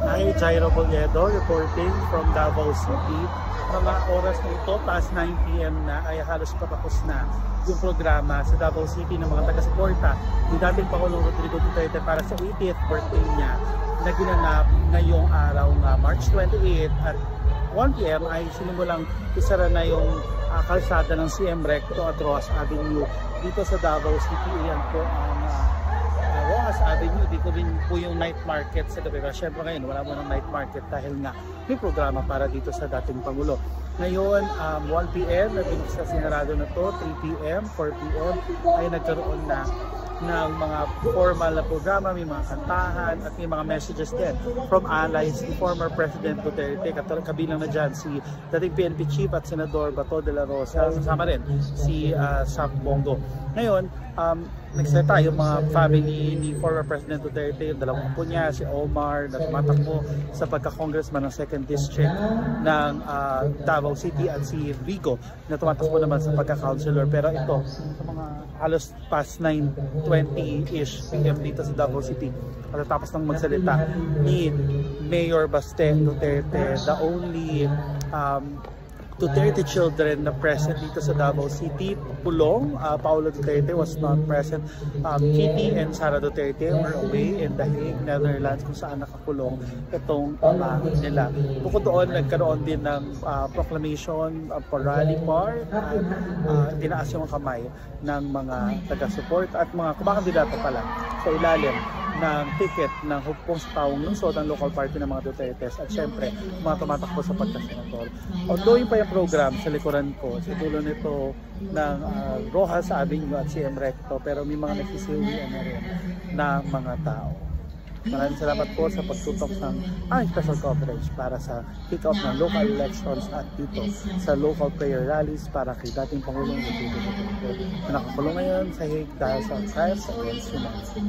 Hi, Jairo Bolledo reporting from Davao City. Mga oras na ito, past 9 p.m. na, ay halos patapos na yung programa sa Davao City ng mga taga-suporta ni dating Pangulong Rodrigo Duterte para sa 80th birthday niya na ginanap ngayong araw na March 28 at 1 p.m. ay sinimulang isara na yung kalsada ng CM Recto at Rojas Avenue dito sa Davao City. Iyan po ang Rojas Avenue. Dito din po yung night market sa gabi. Siyempre ngayon wala mo ng night market dahil nga may programa para dito sa dating Pangulo. Ngayon 1 p.m. nagbinig sa sinarado na to, 3 p.m., 4 p.m. ay nagkaroon na ng mga formal na programa, may mga kantahan at may mga messages din from allies ni former President Duterte. Kabilang na dyan si dating PNP Chief at Senador Bato de la Rosa, kasama rin si Sam Bongo. Ngayon, nagsalita yung mga family ni former President Duterte, yung dalawang apo niya, si Omar na tumatakbo sa pagka-congressman ng 2nd District ng Davao City at si Vico na tumatakbo naman sa pagka-councilor. Pero ito, sa mga halos past 9:20-ish p.m. dito sa Davao City, at tapos nang magsalita ni Mayor Baste Duterte, the only Duterte children na present dito sa Davao City. Pulong, Paolo Duterte was not present. Kitty and Sara Duterte were away in The Hague, Netherlands, kung saan nakakulong itong ama nila. Bukod doon, nagkaroon din ng proclamation for rally park. Tinaas yung kamay ng mga taga-support at mga kumakandidato pala sa ilalim ng ticket ng hukbong sa taong lungsod ang local party ng mga Dutertes at syempre mga tumatakbo sa pagka-senador. Ongoing pa yung program sa likuran ko, sa tulo nito ng Rojas Avenue at CM Recto, pero may mga nagsisiwian na rin na mga tao. Maraming salamat po sa pagtutok ng special coverage para sa kick-off ng local elections at dito sa local prayer rallies para kay dating Pangulong Rodrigo Duterte na nakakulong ngayon sa Hague dahil sa crimes against humanity.